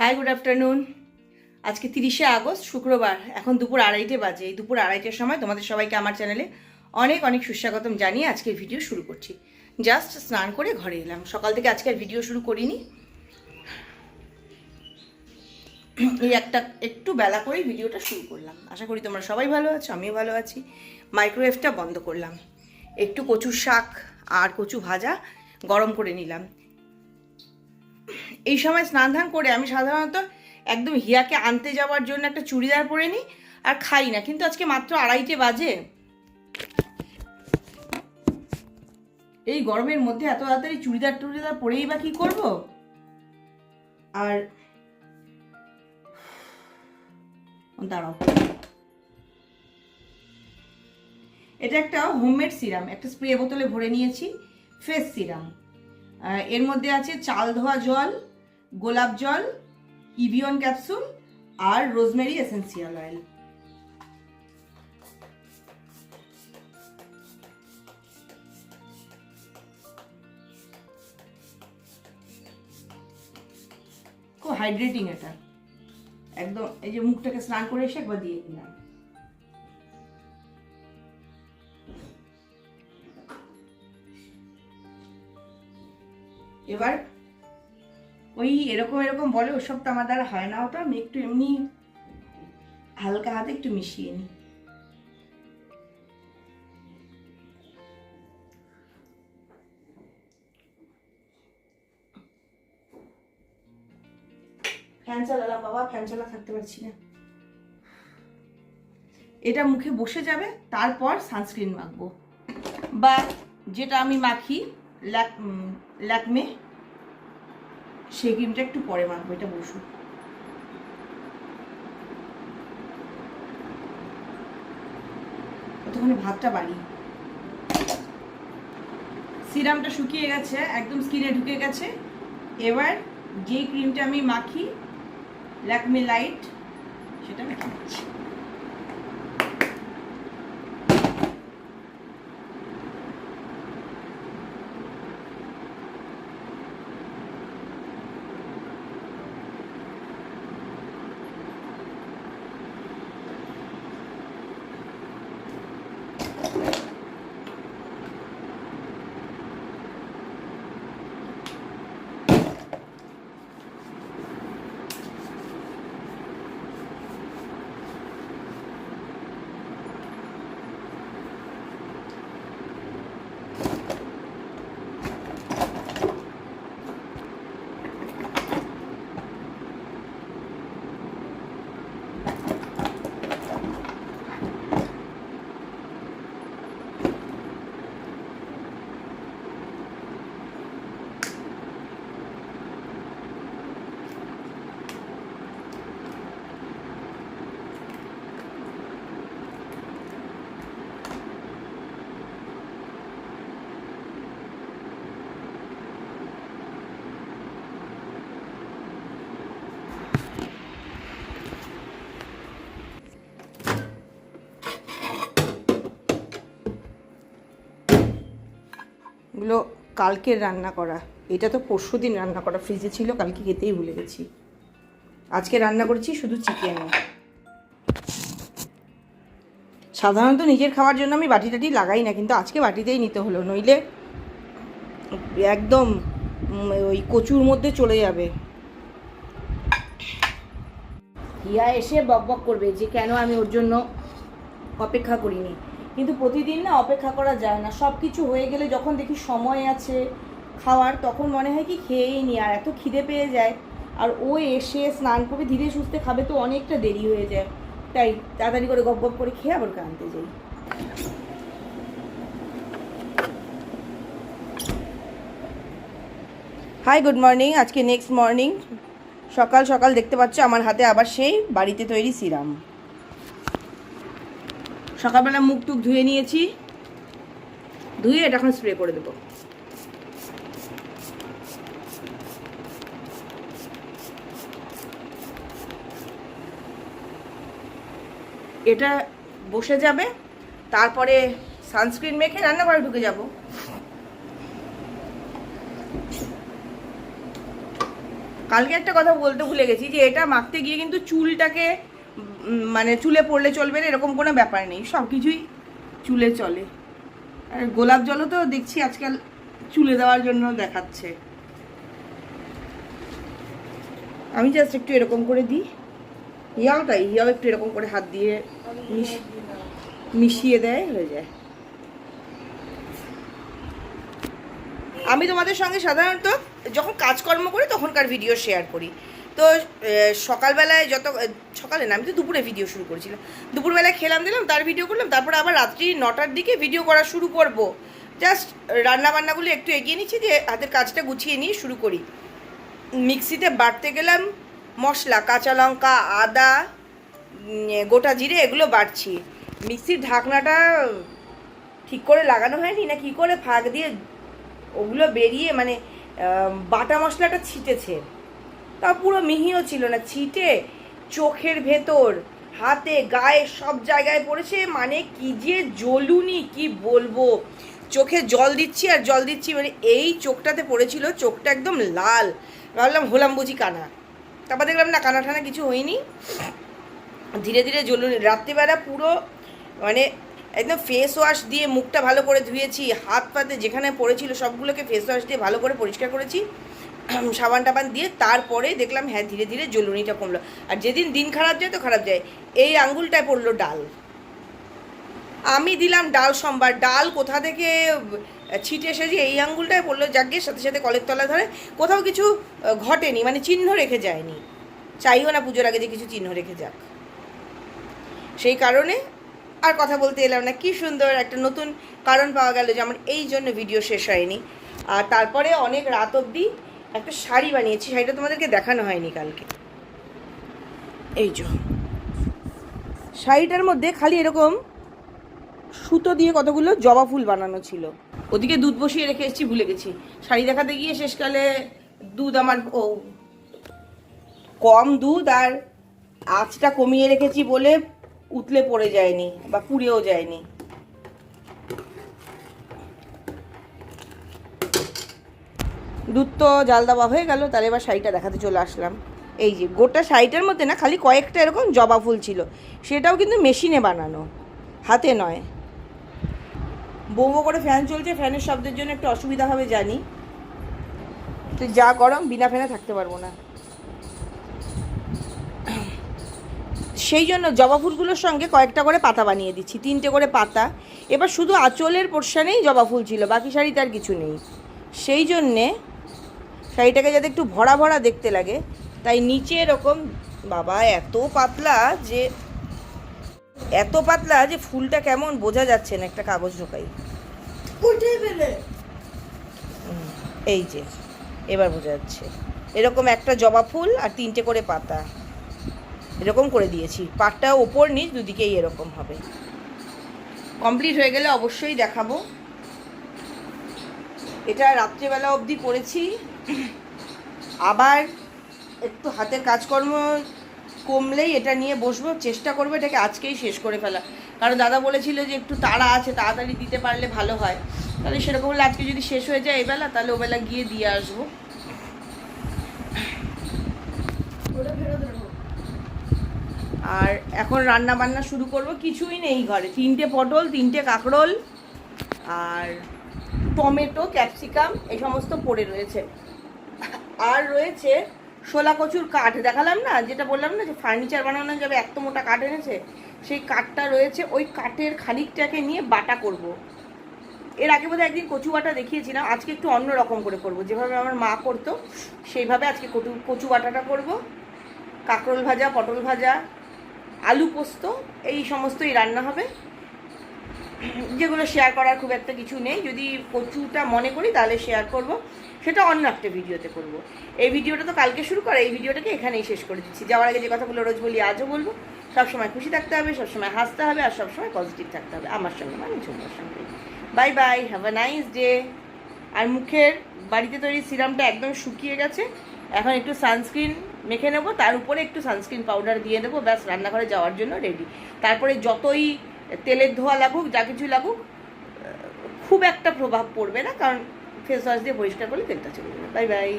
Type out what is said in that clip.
High, good afternoon. আজকে 30শে August, শুক্রবার। এখন দুপুর 2:30 বাজে। এই দুপুর 2:30টার সময় তোমাদের সবাইকে আমার চ্যানেলে অনেক অনেক সুস্বাগতম জানিয়ে আজকের ভিডিও শুরু করছি। জাস্ট স্নান করে ঘরে এলাম। সকাল থেকে আজকে আর ভিডিও শুরু করিনি। এই একটু বেলা করেই ভিডিওটা শুরু করলাম। আশা করি তোমরা সবাই ভালো আছো, আমিও ভালো আছি। মাইক্রোওয়েভটা বন্ধ করলাম। একটু কচুর শাক আর কচু ভাজা গরম করে নিলাম। এই সময় স্নান ধান করে আমি সাধারণত একদম হিয়াকে আনতে যাওয়ার জন্য একটা চুড়িদার পরে নিই আর খাই না, কিন্তু আজকে মাত্র 2:30 বাজে। এই গরমের মধ্যে এত তাড়াতাড়ি চুড়িদার পরেই বা কি করবো। আর দাঁড়াও, এটা একটা হোমমেড সিরাম, একটা স্প্রে বোতলে ভরে নিয়েছি। Face serum. এর মধ্যে আছে চাল ধোয়া জল, গোলাপ জল, ইভিয়ন ক্যাপসুল আর রোজমেরি এসেন্সিয়াল অয়েল। খুব হাইড্রেটিং এটা একদম। এই যে মুখটাকে স্নান করে এসে একবার দিয়ে দিলাম। এবার ওই এরকম বলে, ওসব তো আমার দ্বারা হয় না। ওটা আমি একটু এমনি হালকা হাতে একটু মিশিয়ে নিই। ফ্যান চালালাম বাবা, ফ্যান চালা থাকতে পারছি না। এটা মুখে বসে যাবে, তারপর সানস্ক্রিন মাখবো, বা যেটা আমি মাখি ল্যাকমে, সেই ক্রিমটা একটু পরে মাখবো। এটা বসুক, ততক্ষণে ভাতটা বাড়ি। সিরামটা শুকিয়ে গেছে, একদম স্কিনে ঢুকে গেছে। এবার যে ক্রিমটা আমি মাখি ল্যাকমে লাইট, সেটা আমি খাচ্ছি। এগুলো কালকের রান্না করা। এটা তো পরশুদিন রান্না করা, ফ্রিজে ছিল, কালকে খেতেই ভুলে গেছি। আজকে রান্না করেছি শুধু চিকেন। সাধারণত নিজের খাওয়ার জন্য আমি বাটি টাটি লাগাই না, কিন্তু আজকে বাটিতেই নিতে হলো, নইলে একদম ওই কচুর মধ্যে চলে যাবে। হিয়া এসে বক বক করবে যে কেন আমি ওর জন্য অপেক্ষা করিনি। কিন্তু প্রতিদিন না অপেক্ষা করা যায় না। সব কিছু হয়ে গেলে যখন দেখি সময় আছে খাওয়ার, তখন মনে হয় কি খেয়েই নি, আর এত খিদে পেয়ে যায়। আর ও এসে স্নান করে ধীরে সুস্থে খাবে, তো অনেকটা দেরি হয়ে যায়। তাই তাড়াতাড়ি করে গপ গপ করে খেয়ে আবার আনতে যাই। Hi, good morning. আজকে নেক্সট মর্নিং, সকাল সকাল দেখতে পাচ্ছ আমার হাতে আবার সেই বাড়িতে তৈরি সিরাম। সকালবেলা মুখ টুক ধুয়ে নিয়েছি, ধুয়ে এটা এখন স্প্রে করে দেবো। এটা বসে যাবে, তারপরে সানস্ক্রিন মেখে রান্নাঘরে ঢুকে যাব। কালকে একটা কথা বলতে ভুলে গেছি যে এটা মাখতে গিয়ে কিন্তু চুলটাকে মানে চুলে পড়লে চলবে না এরকম কোনো ব্যাপার নেই, সব কিছুই চুলে চলে। আর গোলাপ জলও তো দেখছি আজকাল চুলে দেওয়ার জন্য দেখাচ্ছে। আমি জাস্ট একটু এরকম করে দিই, ইয়াও একটু এরকম করে হাত দিয়ে মিশিয়ে দেয়, হয়ে যায়। আমি তোমাদের সঙ্গে সাধারণত যখন কাজকর্ম করি তখনকার ভিডিও শেয়ার করি। তো সকালবেলায় সকালে না, আমি তো দুপুরে ভিডিও শুরু করেছিলাম, দুপুরবেলায় খেলাম দিলাম, তার ভিডিও করলাম, তারপরে আবার রাত্রি 9টার দিকে ভিডিও করা শুরু করব। জাস্ট রান্নাবান্নাগুলো একটু এগিয়ে নিচ্ছি, যে হাতের কাজটা গুছিয়ে নিয়ে শুরু করি। মিক্সিতে বাটতে গেলাম মশলা, কাঁচা লঙ্কা, আদা, গোটা জিরে, এগুলো বাটছি। মিক্সির ঢাকনাটা ঠিক করে লাগানো হয়নি না কি করে, ফাঁক দিয়ে ওগুলো বেরিয়ে মানে বাটা মশলাটা ছিটেছে, তা পুরো মিহিও ছিল না, ছিটে চোখের ভেতর, হাতে, গায়ে সব জায়গায় পড়েছে। মানে কি যে জ্বলুনি কি বলবো, চোখে জল দিচ্ছি আর জল দিচ্ছি, মানে এই চোখটাতে পড়েছিল, চোখটা একদম লাল। ভাবলাম হলাম বুঝি কানা, তারপর দেখলাম না, কানা ঠানা কিছু হয়নি, ধীরে ধীরে জ্বলুনি। রাত্রিবেলা পুরো মানে একদম ফেস ওয়াশ দিয়ে মুখটা ভালো করে ধুয়েছি, হাত পাতে যেখানে পড়েছিল সবগুলোকে ফেস ওয়াশ দিয়ে ভালো করে পরিষ্কার করেছি, সাবান টাবান দিয়ে। তারপরে দেখলাম হ্যাঁ ধীরে ধীরে জ্বলুনিটা কমলো। আর যেদিন দিন খারাপ যায় তো খারাপ যায়, এই আঙ্গুলটায় পড়লো ডাল, আমি দিলাম ডাল সম্বার, ডাল কোথা থেকে ছিটে এসেছি এই আঙ্গুলটায় পড়লো, যাকে সাথে সাথে কলের তলা ধরে। কোথাও কিছু ঘটেনি, মানে চিহ্ন রেখে যায়নি, চাইও না পুজোর আগে যে কিছু চিহ্ন রেখে যাক। সেই কারণে আর কথা বলতে এলাম না। কি সুন্দর একটা নতুন কারণ পাওয়া গেল যে আমার এই জন্য ভিডিও শেষ হয়নি। আর তারপরে অনেক রাত অবধি একটা শাড়ি বানিয়েছি, শাড়িটা তোমাদেরকে দেখানো হয়নি কালকে। এই যে শাড়িটার মধ্যে খালি এরকম সুতো দিয়ে কতগুলো জবা ফুল বানানো ছিল। ওদিকে দুধ বসিয়ে রেখে এসেছি, ভুলে গেছি। শাড়ি দেখাতে গিয়ে শেষকালে দুধ আমার কম দুধ, আর আঁচটা কমিয়ে রেখেছি বলে উতলে পড়ে যায়নি বা পুড়েও যায়নি। দুধ তো জাল দেওয়া হয়ে গেল, তাহলে এবার শাড়িটা দেখাতে চলে আসলাম। এই যে গোটা শাড়িটার মধ্যে না খালি কয়েকটা এরকম জবা ফুল ছিল, সেটাও কিন্তু মেশিনে বানানো, হাতে নয়। বউ করে ফ্যান চলছে, ফ্যানের শব্দের জন্য একটু অসুবিধা হবে জানি, তো যা গরম, বিনা ফ্যানে থাকতে পারবো না। সেই জন্য জবা ফুলগুলোর সঙ্গে কয়েকটা করে পাতা বানিয়ে দিচ্ছি, 3টে করে পাতা। এবার শুধু আঁচলের পোর্শনেই জবা ফুল ছিল, বাকি শাড়িতে আর কিছু নেই। সেই জন্যে শাড়িটাকে যাতে একটু ভরা ভরা দেখতে লাগে, তাই নিচে এরকম, বাবা এত পাতলা যে ফুলটা কেমন বোঝা যাচ্ছে না, একটা কাগজ ঢোকাই, এই যে এবার বোঝা যাচ্ছে। এরকম একটা জবা ফুল আর 3টে করে পাতা এরকম করে দিয়েছি, পাটটা ওপর নিচ দুদিকেই এরকম হবে। কমপ্লিট হয়ে গেলে অবশ্যই দেখাবো। এটা রাত্রেবেলা অবধি করেছি, আবার একটু হাতের কাজকর্ম কমলেই এটা নিয়ে বসবো, চেষ্টা করবো এটাকে আজকেই শেষ করে ফেলা। কারণ দাদা বলেছিল যে একটু তাড়া আছে, তাড়াতাড়ি দিতে পারলে ভালো হয়, তাহলে সেরকম হলে আজকে যদি শেষ হয়ে যায় এবেলা, তাহলে ওবেলা গিয়ে দিয়ে আসবো। আর এখন রান্না বান্না শুরু করব। কিছুই নেই ঘরে, 3টে পটল, 3টে কাঁকরোল আর টমেটো, ক্যাপসিকাম এই সমস্ত পড়ে রয়েছে। আর রয়েছে শোলা কচুর কাঠ, দেখালাম না, যেটা বললাম না যে ফার্নিচার বানানো যাবে, এত মোটা কাঠ এনেছে, সেই কাঠটা রয়েছে। ওই কাঠের খানিকটাকে নিয়ে বাটা করব। এর আগে বোধহয় একদিন কচু বাটা দেখিয়েছিলাম, আজকে একটু অন্য রকম করে করব, যেভাবে আমার মা করতো সেইভাবে আজকে কচু বাটাটা করব। কাঁকরোল ভাজা, পটল ভাজা, আলু পোস্ত, এই সমস্তই রান্না হবে, যেগুলো শেয়ার করার খুব একটা কিছু নেই। যদি কচুটা মনে করি তাহলে শেয়ার করব, সেটা অন্য একটা ভিডিওতে করব। এই ভিডিওটা তো কালকে শুরু করা, এই ভিডিওটাকে এখানেই শেষ করে দিচ্ছি। যাওয়ার আগে যে কথাগুলো রোজ বলি আজও বলবো, সবসময় খুশি থাকতে হবে, সবসময় হাসতে হবে, আর সবসময় পজিটিভ থাকতে হবে আমার সঙ্গে, মানে ঝুমার সঙ্গে। Bye bye, have a nice day. আর মুখের বাড়িতে তৈরি সিরামটা একদম শুকিয়ে গেছে, এখন একটু সানস্ক্রিন মেখে নেবো, তার উপরে একটু সানস্ক্রিন পাউডার দিয়ে দেবো, ব্যাস রান্নাঘরে যাওয়ার জন্য রেডি। তারপরে যতই তেলের ধোয়া লাগুক, যা কিছু লাগুক, খুব একটা প্রভাব পড়বে না, কারণ ফেস ওয়াশ দিয়ে পরিষ্কার করলে তেলটা চলে যাবে। Bye bye.